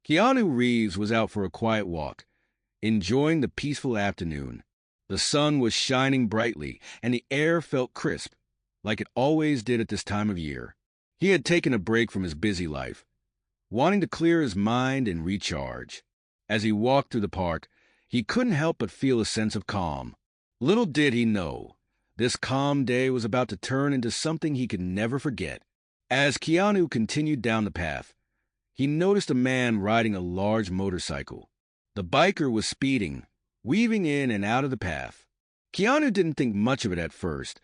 Keanu Reeves was out for a quiet walk, enjoying the peaceful afternoon. The sun was shining brightly, and the air felt crisp, like it always did at this time of year. He had taken a break from his busy life, wanting to clear his mind and recharge. As he walked through the park, he couldn't help but feel a sense of calm. Little did he know, this calm day was about to turn into something he could never forget. As Keanu continued down the path, he noticed a man riding a large motorcycle. The biker was speeding, weaving in and out of the path. Keanu didn't think much of it at first.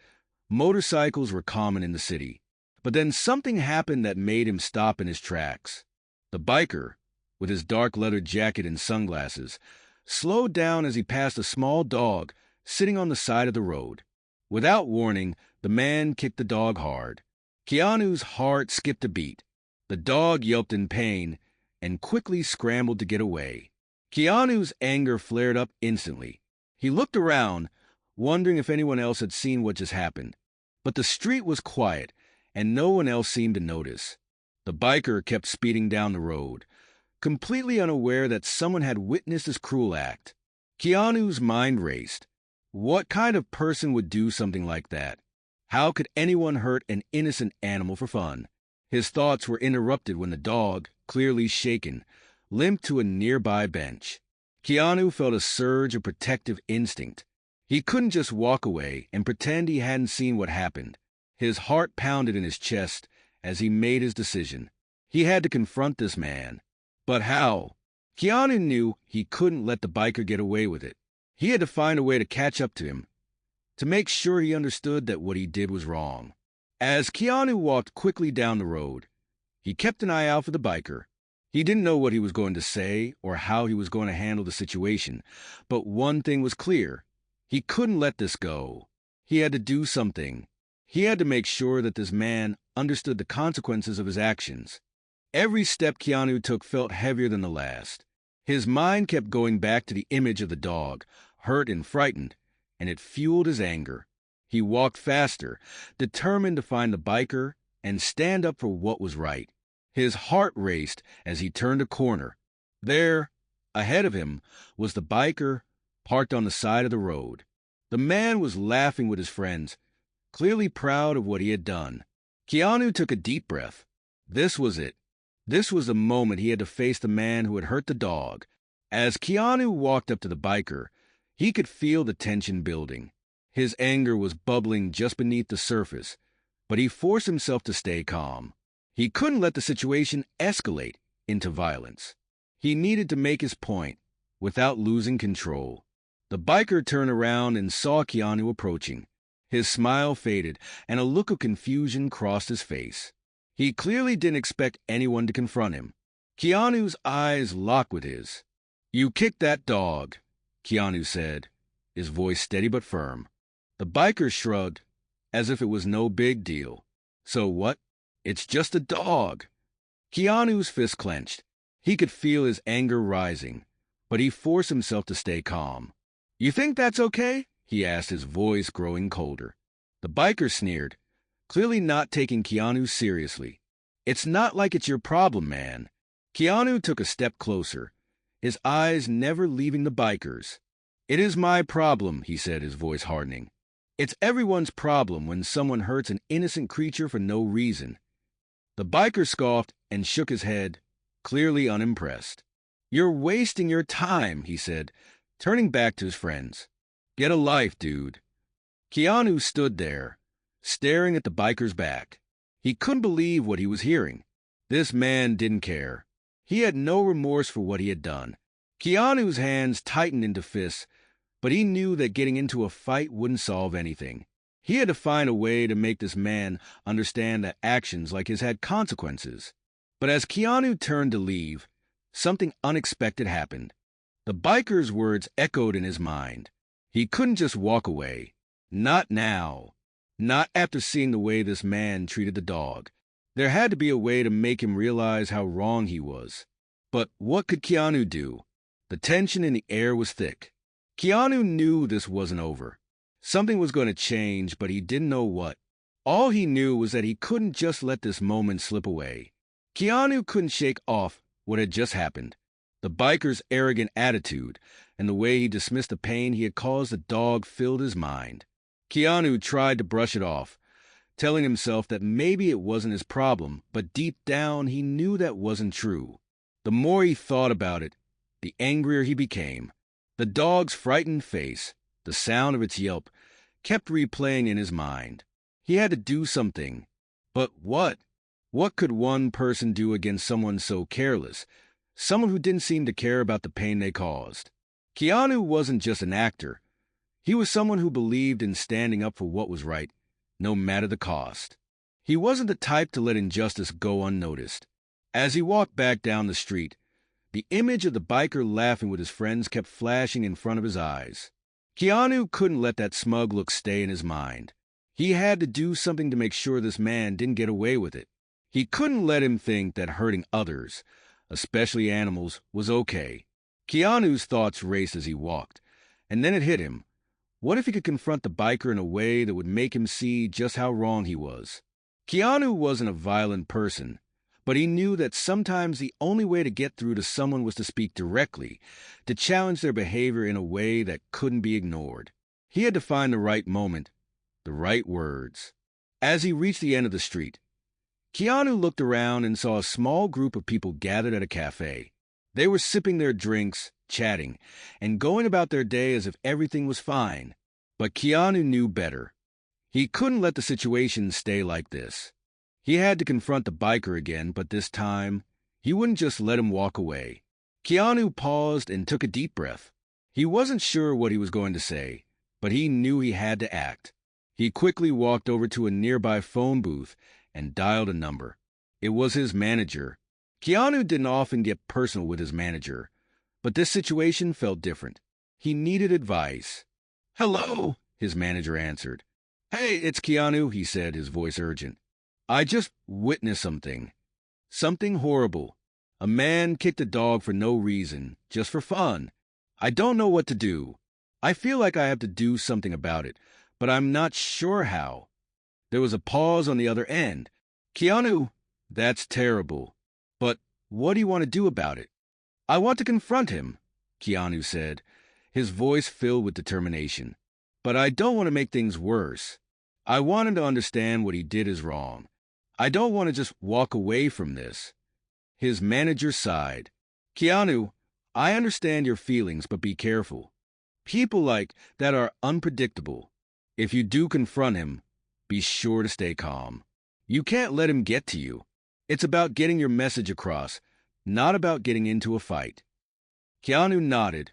Motorcycles were common in the city. But then something happened that made him stop in his tracks. The biker, with his dark leather jacket and sunglasses, slowed down as he passed a small dog sitting on the side of the road. Without warning, the man kicked the dog hard. Keanu's heart skipped a beat. The dog yelped in pain and quickly scrambled to get away. Keanu's anger flared up instantly. He looked around, wondering if anyone else had seen what just happened. But the street was quiet, and no one else seemed to notice. The biker kept speeding down the road, completely unaware that someone had witnessed his cruel act. Keanu's mind raced. What kind of person would do something like that? How could anyone hurt an innocent animal for fun? His thoughts were interrupted when the dog, clearly shaken, limped to a nearby bench. Keanu felt a surge of protective instinct. He couldn't just walk away and pretend he hadn't seen what happened. His heart pounded in his chest as he made his decision. He had to confront this man. But how? Keanu knew he couldn't let the biker get away with it. He had to find a way to catch up to him, to make sure he understood that what he did was wrong. As Keanu walked quickly down the road, he kept an eye out for the biker. He didn't know what he was going to say or how he was going to handle the situation, but one thing was clear. He couldn't let this go. He had to do something. He had to make sure that this man understood the consequences of his actions. Every step Keanu took felt heavier than the last. His mind kept going back to the image of the dog, hurt and frightened, and it fueled his anger. He walked faster, determined to find the biker and stand up for what was right. His heart raced as he turned a corner. There, ahead of him, was the biker, parked on the side of the road. The man was laughing with his friends, clearly proud of what he had done. Keanu took a deep breath. This was it. This was the moment he had to face the man who had hurt the dog. As Keanu walked up to the biker, he could feel the tension building. His anger was bubbling just beneath the surface, but he forced himself to stay calm. He couldn't let the situation escalate into violence. He needed to make his point without losing control. The biker turned around and saw Keanu approaching. His smile faded, and a look of confusion crossed his face. He clearly didn't expect anyone to confront him. Keanu's eyes locked with his. "You kicked that dog," Keanu said, his voice steady but firm. The biker shrugged, as if it was no big deal. "So what? It's just a dog." Keanu's fist clenched. He could feel his anger rising, but he forced himself to stay calm. "You think that's okay?" he asked, his voice growing colder. The biker sneered, clearly not taking Keanu seriously. "It's not like it's your problem, man." Keanu took a step closer, his eyes never leaving the biker's. "It is my problem," he said, his voice hardening. "It's everyone's problem when someone hurts an innocent creature for no reason." The biker scoffed and shook his head, clearly unimpressed. "You're wasting your time," he said, turning back to his friends. "Get a life, dude." Keanu stood there, staring at the biker's back. He couldn't believe what he was hearing. This man didn't care. He had no remorse for what he had done. Keanu's hands tightened into fists, but he knew that getting into a fight wouldn't solve anything. He had to find a way to make this man understand that actions like his had consequences. But as Keanu turned to leave, something unexpected happened. The biker's words echoed in his mind. He couldn't just walk away. Not now. Not after seeing the way this man treated the dog. There had to be a way to make him realize how wrong he was. But what could Keanu do? The tension in the air was thick. Keanu knew this wasn't over. Something was going to change, but he didn't know what. All he knew was that he couldn't just let this moment slip away. Keanu couldn't shake off what had just happened. The biker's arrogant attitude and the way he dismissed the pain he had caused the dog filled his mind. Keanu tried to brush it off, telling himself that maybe it wasn't his problem, but deep down he knew that wasn't true. The more he thought about it, the angrier he became. The dog's frightened face, the sound of its yelp, kept replaying in his mind. He had to do something. But what? What could one person do against someone so careless? Someone who didn't seem to care about the pain they caused. Keanu wasn't just an actor. He was someone who believed in standing up for what was right, no matter the cost. He wasn't the type to let injustice go unnoticed. As he walked back down the street, the image of the biker laughing with his friends kept flashing in front of his eyes. Keanu couldn't let that smug look stay in his mind. He had to do something to make sure this man didn't get away with it. He couldn't let him think that hurting others, especially animals, was okay. Keanu's thoughts raced as he walked, and then it hit him. What if he could confront the biker in a way that would make him see just how wrong he was? Keanu wasn't a violent person, but he knew that sometimes the only way to get through to someone was to speak directly, to challenge their behavior in a way that couldn't be ignored. He had to find the right moment, the right words. As he reached the end of the street, Keanu looked around and saw a small group of people gathered at a cafe. They were sipping their drinks, chatting, and going about their day as if everything was fine. But Keanu knew better. He couldn't let the situation stay like this. He had to confront the biker again, but this time, he wouldn't just let him walk away. Keanu paused and took a deep breath. He wasn't sure what he was going to say, but he knew he had to act. He quickly walked over to a nearby phone booth and dialed a number. It was his manager. Keanu didn't often get personal with his manager, but this situation felt different. He needed advice. "Hello," his manager answered. "Hey, it's Keanu," he said, his voice urgent. "I just witnessed something. Something horrible. A man kicked a dog for no reason, just for fun. I don't know what to do. I feel like I have to do something about it, but I'm not sure how." There was a pause on the other end. "Keanu, that's terrible. But what do you want to do about it?" "I want to confront him," Keanu said, his voice filled with determination. "But I don't want to make things worse. I want him to understand what he did is wrong. I don't want to just walk away from this." His manager sighed. "Keanu, I understand your feelings, but be careful. People like that are unpredictable. If you do confront him, be sure to stay calm. You can't let him get to you. It's about getting your message across, not about getting into a fight." Keanu nodded,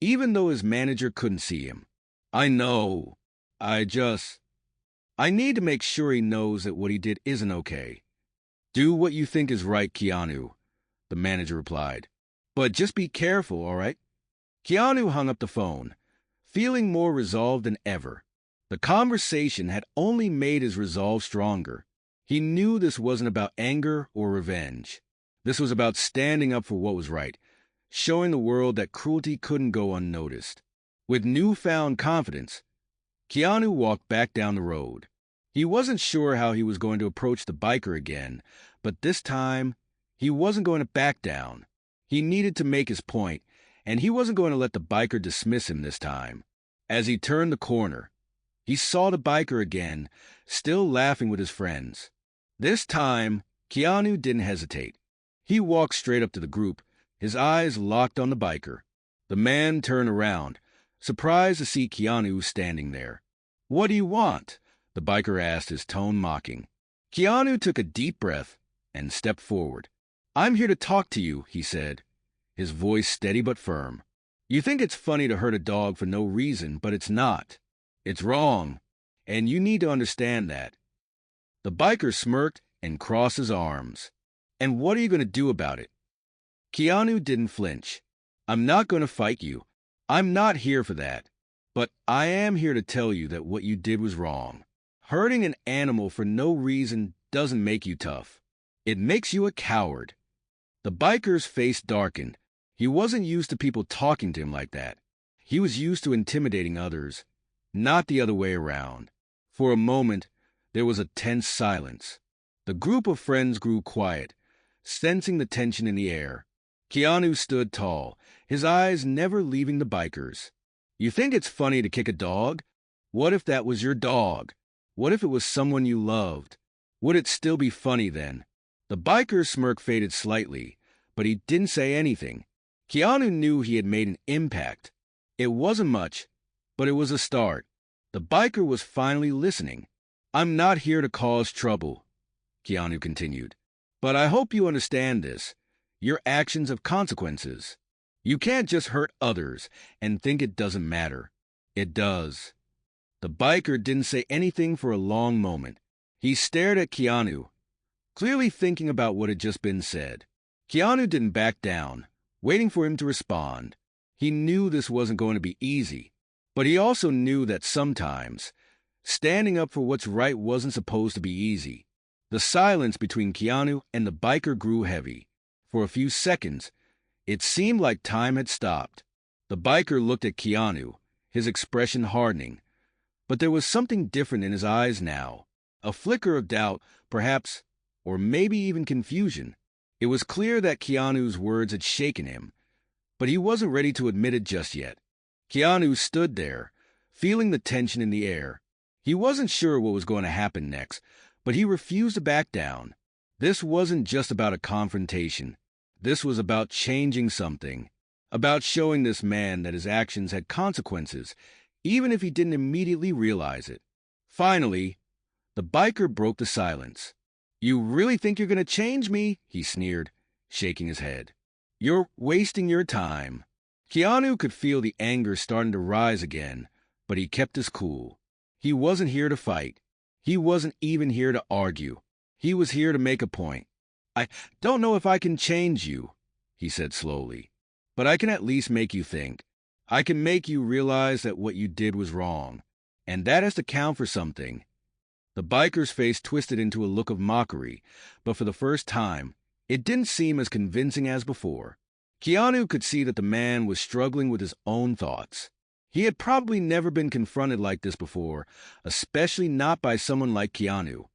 even though his manager couldn't see him. "I know. I need to make sure he knows that what he did isn't okay." "Do what you think is right, Keanu," the manager replied. "But just be careful, all right?" Keanu hung up the phone, feeling more resolved than ever. The conversation had only made his resolve stronger. He knew this wasn't about anger or revenge. This was about standing up for what was right, showing the world that cruelty couldn't go unnoticed. With newfound confidence, Keanu walked back down the road. He wasn't sure how he was going to approach the biker again, but this time, he wasn't going to back down. He needed to make his point, and he wasn't going to let the biker dismiss him this time. As he turned the corner, he saw the biker again, still laughing with his friends. This time, Keanu didn't hesitate. He walked straight up to the group, his eyes locked on the biker. The man turned around, surprised to see Keanu standing there. "What do you want?" the biker asked, his tone mocking. Keanu took a deep breath and stepped forward. "I'm here to talk to you," he said, his voice steady but firm. "You think it's funny to hurt a dog for no reason, but it's not. It's wrong, and you need to understand that." The biker smirked and crossed his arms. "And what are you going to do about it?" Keanu didn't flinch. "I'm not going to fight you. I'm not here for that. But I am here to tell you that what you did was wrong. Hurting an animal for no reason doesn't make you tough. It makes you a coward." The biker's face darkened. He wasn't used to people talking to him like that. He was used to intimidating others, not the other way around. For a moment, there was a tense silence. The group of friends grew quiet, sensing the tension in the air. Keanu stood tall, his eyes never leaving the bikers. You think it's funny to kick a dog? What if that was your dog? What if it was someone you loved? Would it still be funny then? The biker's smirk faded slightly, but he didn't say anything. Keanu knew he had made an impact. It wasn't much, but it was a start. The biker was finally listening. I'm not here to cause trouble, Keanu continued. But I hope you understand this. Your actions have consequences. You can't just hurt others and think it doesn't matter. It does. The biker didn't say anything for a long moment. He stared at Keanu, clearly thinking about what had just been said. Keanu didn't back down, waiting for him to respond. He knew this wasn't going to be easy, but he also knew that sometimes standing up for what's right wasn't supposed to be easy. The silence between Keanu and the biker grew heavy. For a few seconds, it seemed like time had stopped. The biker looked at Keanu, his expression hardening, but there was something different in his eyes now. A flicker of doubt, perhaps, or maybe even confusion. It was clear that Keanu's words had shaken him, but he wasn't ready to admit it just yet. Keanu stood there, feeling the tension in the air. He wasn't sure what was going to happen next, but he refused to back down. This wasn't just about a confrontation. This was about changing something, about showing this man that his actions had consequences, even if he didn't immediately realize it. Finally, the biker broke the silence. You really think you're going to change me? He sneered, shaking his head. You're wasting your time. Keanu could feel the anger starting to rise again, but he kept his cool. He wasn't here to fight. He wasn't even here to argue. He was here to make a point. I don't know if I can change you, he said slowly, but I can at least make you think. I can make you realize that what you did was wrong, and that has to count for something. The biker's face twisted into a look of mockery, but for the first time, it didn't seem as convincing as before. Keanu could see that the man was struggling with his own thoughts. He had probably never been confronted like this before, especially not by someone like Keanu.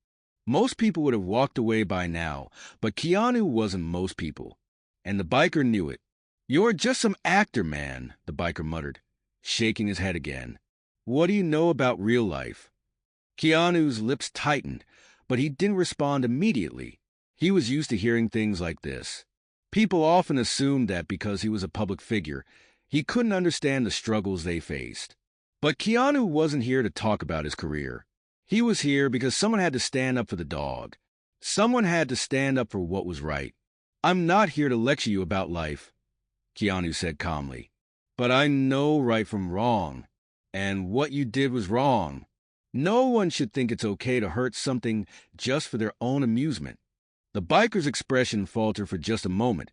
Most people would have walked away by now, but Keanu wasn't most people, and the biker knew it. You're just some actor, man, the biker muttered, shaking his head again. What do you know about real life? Keanu's lips tightened, but he didn't respond immediately. He was used to hearing things like this. People often assumed that because he was a public figure, he couldn't understand the struggles they faced. But Keanu wasn't here to talk about his career. He was here because someone had to stand up for the dog. Someone had to stand up for what was right. I'm not here to lecture you about life, Keanu said calmly. But I know right from wrong, and what you did was wrong. No one should think it's okay to hurt something just for their own amusement. The biker's expression faltered for just a moment,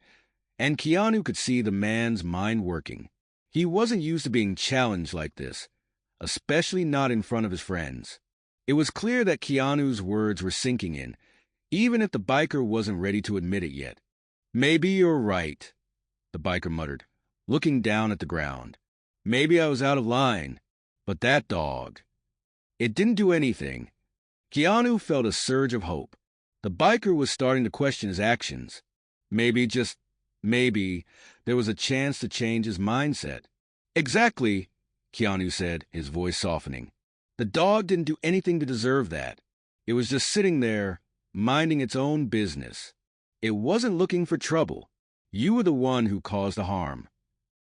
and Keanu could see the man's mind working. He wasn't used to being challenged like this, especially not in front of his friends. It was clear that Keanu's words were sinking in, even if the biker wasn't ready to admit it yet. Maybe you're right, the biker muttered, looking down at the ground. Maybe I was out of line, but that dog... It didn't do anything. Keanu felt a surge of hope. The biker was starting to question his actions. Maybe, just maybe, there was a chance to change his mindset. Exactly, Keanu said, his voice softening. The dog didn't do anything to deserve that. It was just sitting there, minding its own business. It wasn't looking for trouble. You were the one who caused the harm.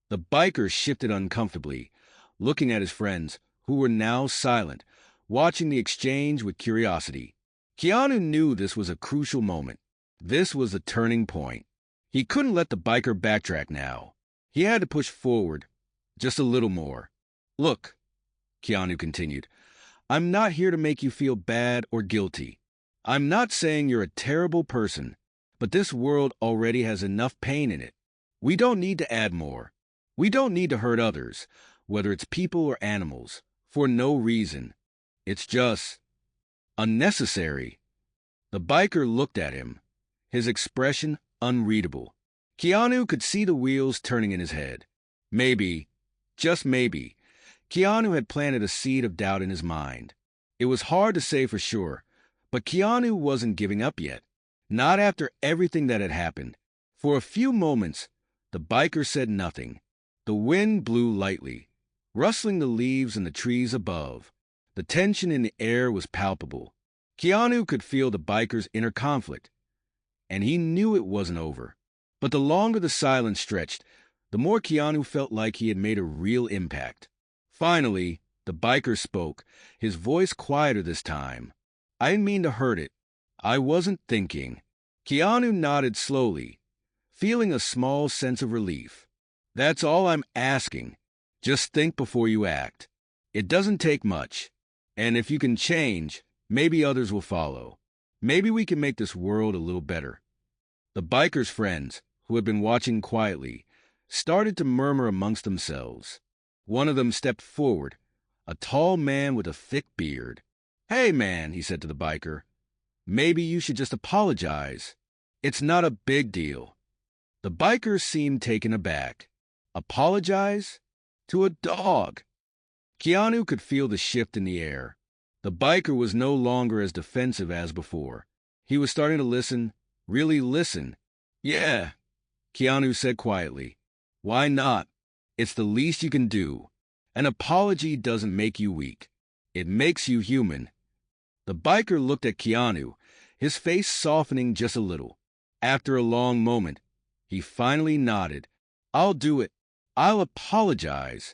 The biker shifted uncomfortably, looking at his friends, who were now silent, watching the exchange with curiosity. Keanu knew this was a crucial moment. This was a turning point. He couldn't let the biker backtrack now. He had to push forward, just a little more. Look, Keanu continued, I'm not here to make you feel bad or guilty. I'm not saying you're a terrible person, but this world already has enough pain in it. We don't need to add more. We don't need to hurt others, whether it's people or animals, for no reason. It's just unnecessary. The biker looked at him, his expression unreadable. Keanu could see the wheels turning in his head. Maybe, just maybe, Keanu had planted a seed of doubt in his mind. It was hard to say for sure, but Keanu wasn't giving up yet. Not after everything that had happened. For a few moments, The biker said nothing. The wind blew lightly, rustling the leaves in the trees above. The tension in the air was palpable. Keanu could feel the biker's inner conflict, and he knew it wasn't over. But the longer the silence stretched, the more Keanu felt like he had made a real impact. Finally, the biker spoke, his voice quieter this time. "I didn't mean to hurt it. I wasn't thinking." Keanu nodded slowly, feeling a small sense of relief. "That's all I'm asking. Just think before you act. It doesn't take much. And if you can change, maybe others will follow. Maybe we can make this world a little better." The biker's friends, who had been watching quietly, started to murmur amongst themselves. One of them stepped forward, a tall man with a thick beard. "Hey, man," he said to the biker, "maybe you should just apologize. It's not a big deal." The biker seemed taken aback. Apologize? To a dog? Keanu could feel the shift in the air. The biker was no longer as defensive as before. He was starting to listen, really listen. "Yeah," Keanu said quietly. "Why not? It's the least you can do. An apology doesn't make you weak. It makes you human." The biker looked at Keanu, his face softening just a little. After a long moment, he finally nodded. "I'll do it. I'll apologize."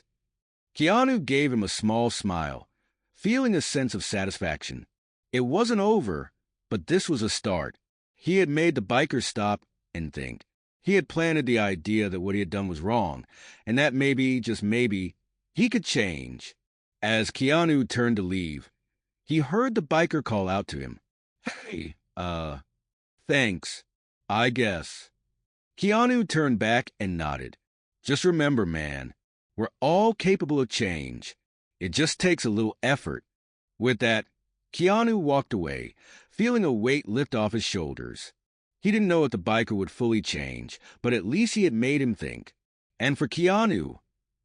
Keanu gave him a small smile, feeling a sense of satisfaction. It wasn't over, but this was a start. He had made the biker stop and think. He had planted the idea that what he had done was wrong, and that maybe, just maybe, he could change. As Keanu turned to leave, he heard the biker call out to him. "Hey, thanks, I guess." Keanu turned back and nodded. "Just remember, man, we're all capable of change. It just takes a little effort." With that, Keanu walked away, feeling a weight lift off his shoulders. He didn't know if the biker would fully change, but at least he had made him think. And for Keanu,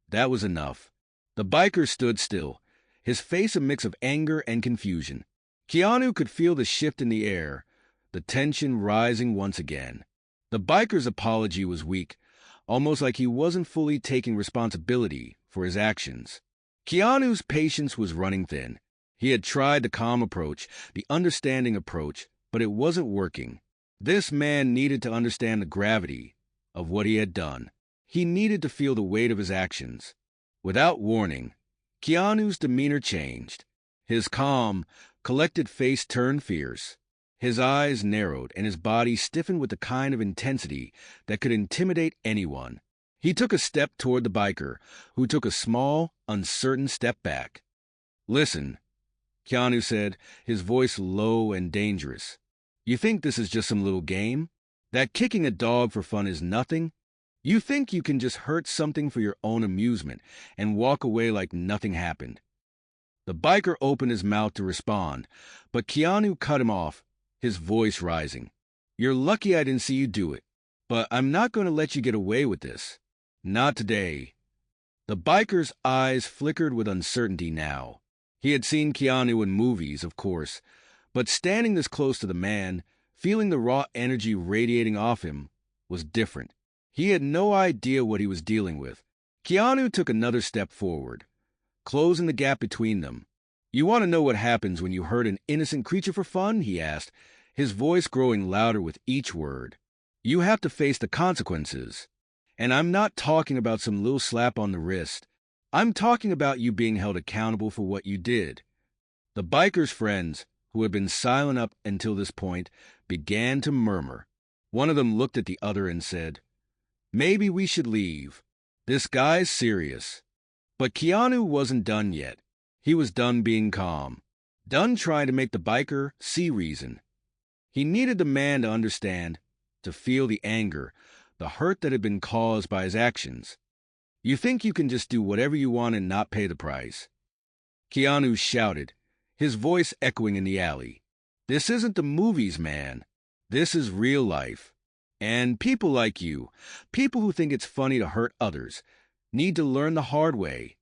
that was enough. The biker stood still, his face a mix of anger and confusion. Keanu could feel the shift in the air, the tension rising once again. The biker's apology was weak, almost like he wasn't fully taking responsibility for his actions. Keanu's patience was running thin. He had tried the calm approach, the understanding approach, but it wasn't working. This man needed to understand the gravity of what he had done. He needed to feel the weight of his actions. Without warning, Keanu's demeanor changed. His calm, collected face turned fierce. His eyes narrowed and his body stiffened with the kind of intensity that could intimidate anyone. He took a step toward the biker, who took a small, uncertain step back. "Listen," Keanu said, his voice low and dangerous. "You think this is just some little game? That kicking a dog for fun is nothing? You think you can just hurt something for your own amusement and walk away like nothing happened?" The biker opened his mouth to respond, but Keanu cut him off, his voice rising. "You're lucky I didn't see you do it, but I'm not going to let you get away with this. Not today." The biker's eyes flickered with uncertainty now. He had seen Keanu in movies, of course, but standing this close to the man, feeling the raw energy radiating off him, was different. He had no idea what he was dealing with. Keanu took another step forward, closing the gap between them. "You want to know what happens when you hurt an innocent creature for fun?" he asked, his voice growing louder with each word. "You have to face the consequences. And I'm not talking about some little slap on the wrist. I'm talking about you being held accountable for what you did." The biker's friends, who had been silent up until this point, began to murmur. One of them looked at the other and said, "Maybe we should leave. This guy's serious." But Keanu wasn't done yet. He was done being calm, done trying to make the biker see reason. He needed the man to understand, to feel the anger, the hurt that had been caused by his actions. "You think you can just do whatever you want and not pay the price?" Keanu shouted, his voice echoing in the alley. "This isn't the movies, man. This is real life. And people like you, people who think it's funny to hurt others, need to learn the hard way."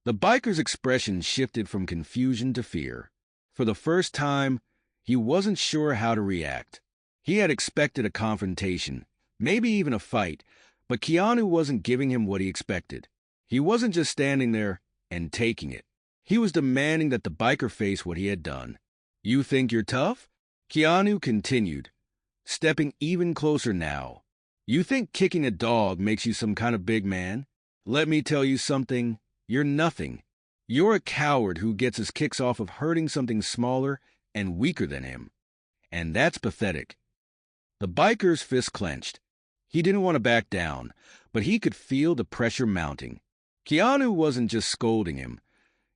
The biker's expression shifted from confusion to fear. For the first time, he wasn't sure how to react. He had expected a confrontation, maybe even a fight, But Keanu wasn't giving him what he expected. He wasn't just standing there and taking it. He was demanding that the biker face what he had done. You think you're tough? Keanu continued, stepping even closer now. You think kicking a dog makes you some kind of big man? Let me tell you something. You're nothing. You're a coward who gets his kicks off of hurting something smaller and weaker than him. And that's pathetic. The biker's fist clenched. He didn't want to back down, but he could feel the pressure mounting. Keanu wasn't just scolding him.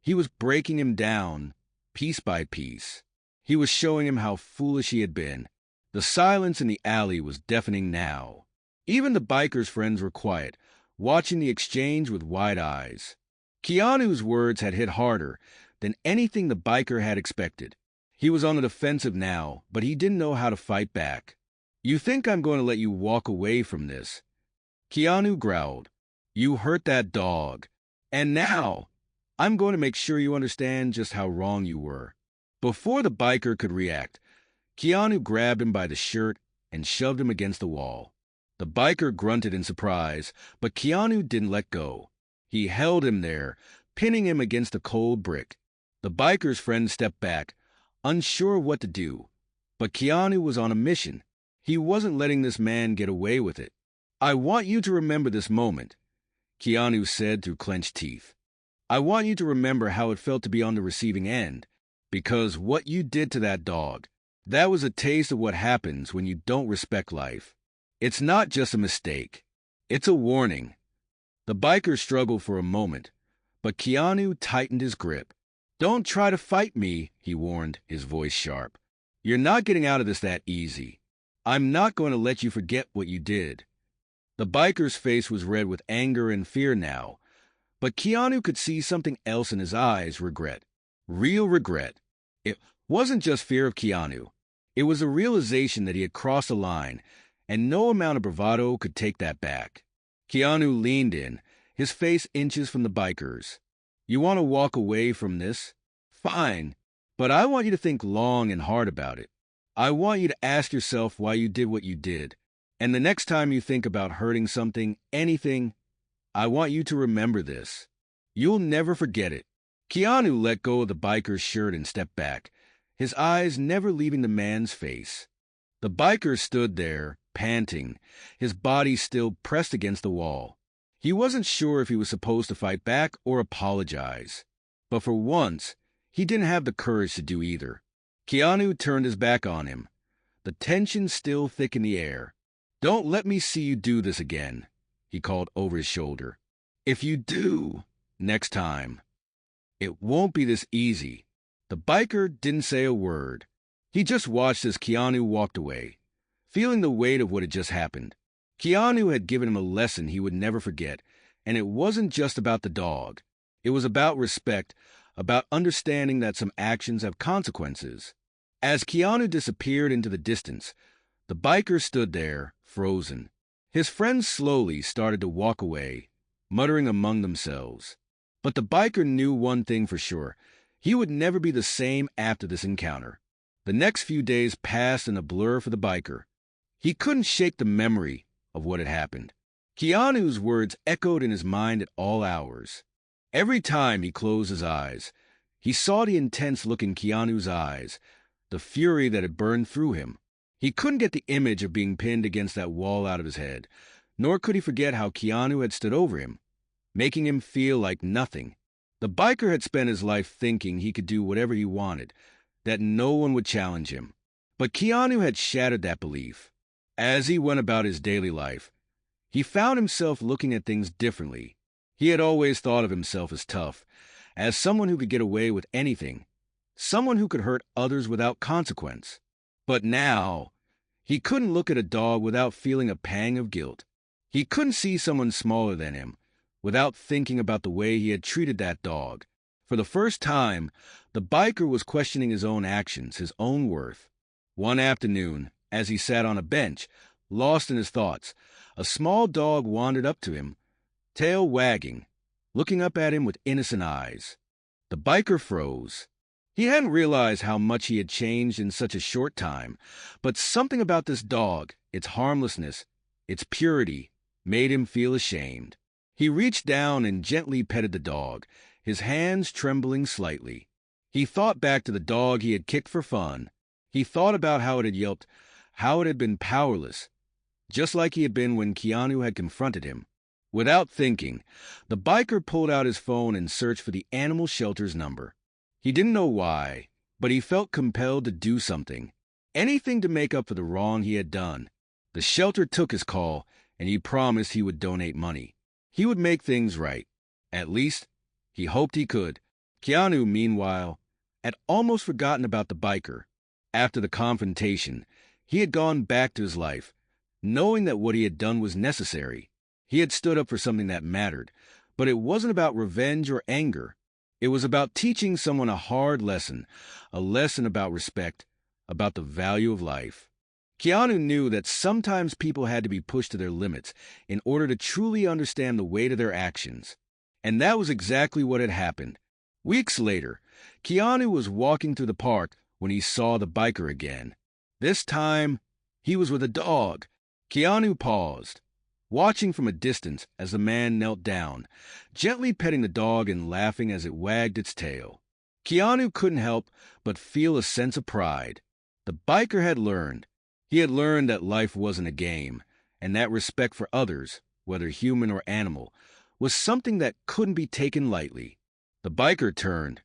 He was breaking him down, piece by piece. He was showing him how foolish he had been. The silence in the alley was deafening now. Even the biker's friends were quiet, watching the exchange with wide eyes. Keanu's words had hit harder than anything the biker had expected. He was on the defensive now, but he didn't know how to fight back. You think I'm going to let you walk away from this? Keanu growled. You hurt that dog. And now, I'm going to make sure you understand just how wrong you were. Before the biker could react, Keanu grabbed him by the shirt and shoved him against the wall. The biker grunted in surprise, but Keanu didn't let go. He held him there, pinning him against a cold brick. The biker's friend stepped back, unsure what to do. But Keanu was on a mission. He wasn't letting this man get away with it. I want you to remember this moment, Keanu said through clenched teeth. I want you to remember how it felt to be on the receiving end, because what you did to that dog, that was a taste of what happens when you don't respect life. It's not just a mistake. It's a warning. The biker struggled for a moment, but Keanu tightened his grip. Don't try to fight me, he warned, his voice sharp. You're not getting out of this that easy. I'm not going to let you forget what you did. The biker's face was red with anger and fear now, but Keanu could see something else in his eyes, regret. Real regret. It wasn't just fear of Keanu. It was a realization that he had crossed a line, and no amount of bravado could take that back. Keanu leaned in, his face inches from the biker's. You want to walk away from this? Fine, but I want you to think long and hard about it. I want you to ask yourself why you did what you did. And the next time you think about hurting something, anything, I want you to remember this. You'll never forget it. Keanu let go of the biker's shirt and stepped back, his eyes never leaving the man's face. The biker stood there, panting, his body still pressed against the wall. He wasn't sure if he was supposed to fight back or apologize. But for once, he didn't have the courage to do either. Keanu turned his back on him, the tension still thick in the air. Don't let me see you do this again, he called over his shoulder. If you do, next time, it won't be this easy. The biker didn't say a word. He just watched as Keanu walked away, feeling the weight of what had just happened. Keanu had given him a lesson he would never forget, and it wasn't just about the dog. It was about respect, about understanding that some actions have consequences. As Keanu disappeared into the distance, the biker stood there, frozen. His friends slowly started to walk away, muttering among themselves. But the biker knew one thing for sure. He would never be the same after this encounter. The next few days passed in a blur for the biker. He couldn't shake the memory of what had happened. Keanu's words echoed in his mind at all hours. Every time he closed his eyes, he saw the intense look in Keanu's eyes, the fury that had burned through him. He couldn't get the image of being pinned against that wall out of his head, nor could he forget how Keanu had stood over him, making him feel like nothing. The biker had spent his life thinking he could do whatever he wanted, that no one would challenge him. But Keanu had shattered that belief. As he went about his daily life, he found himself looking at things differently. He had always thought of himself as tough, as someone who could get away with anything, someone who could hurt others without consequence. But now, he couldn't look at a dog without feeling a pang of guilt. He couldn't see someone smaller than him without thinking about the way he had treated that dog. For the first time, the biker was questioning his own actions, his own worth. One afternoon, as he sat on a bench, lost in his thoughts, a small dog wandered up to him, tail wagging, looking up at him with innocent eyes. The biker froze. He hadn't realized how much he had changed in such a short time, but something about this dog, its harmlessness, its purity, made him feel ashamed. He reached down and gently petted the dog, his hands trembling slightly. He thought back to the dog he had kicked for fun. He thought about how it had yelped, how it had been powerless, just like he had been when Keanu had confronted him. Without thinking, the biker pulled out his phone and searched for the animal shelter's number. He didn't know why, but he felt compelled to do something. Anything to make up for the wrong he had done. The shelter took his call, and he promised he would donate money. He would make things right. At least, he hoped he could. Keanu, meanwhile, had almost forgotten about the biker. After the confrontation, he had gone back to his life, knowing that what he had done was necessary. He had stood up for something that mattered, but it wasn't about revenge or anger. It was about teaching someone a hard lesson, a lesson about respect, about the value of life. Keanu knew that sometimes people had to be pushed to their limits in order to truly understand the weight of their actions. And that was exactly what had happened. Weeks later, Keanu was walking through the park when he saw the biker again. This time, he was with a dog. Keanu paused, watching from a distance as the man knelt down, gently petting the dog and laughing as it wagged its tail. Keanu couldn't help but feel a sense of pride. The biker had learned. He had learned that life wasn't a game, and that respect for others, whether human or animal, was something that couldn't be taken lightly. The biker turned,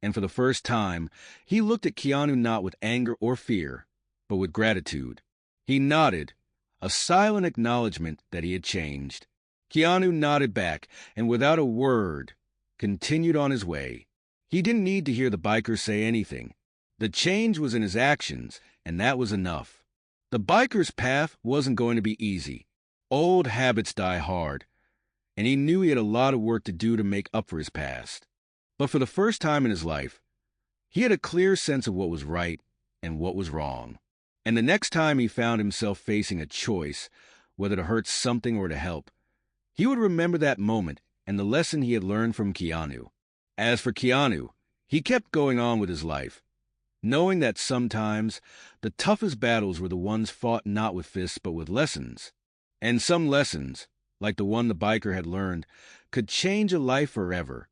and for the first time, he looked at Keanu not with anger or fear, but with gratitude. He nodded, a silent acknowledgement that he had changed. Keanu nodded back, and without a word, continued on his way. He didn't need to hear the biker say anything. The change was in his actions, and that was enough. The biker's path wasn't going to be easy. Old habits die hard, and he knew he had a lot of work to do to make up for his past. But for the first time in his life, he had a clear sense of what was right and what was wrong. And the next time he found himself facing a choice, whether to hurt something or to help, he would remember that moment and the lesson he had learned from Keanu. As for Keanu, he kept going on with his life, knowing that sometimes the toughest battles were the ones fought not with fists but with lessons. And some lessons, like the one the biker had learned, could change a life forever.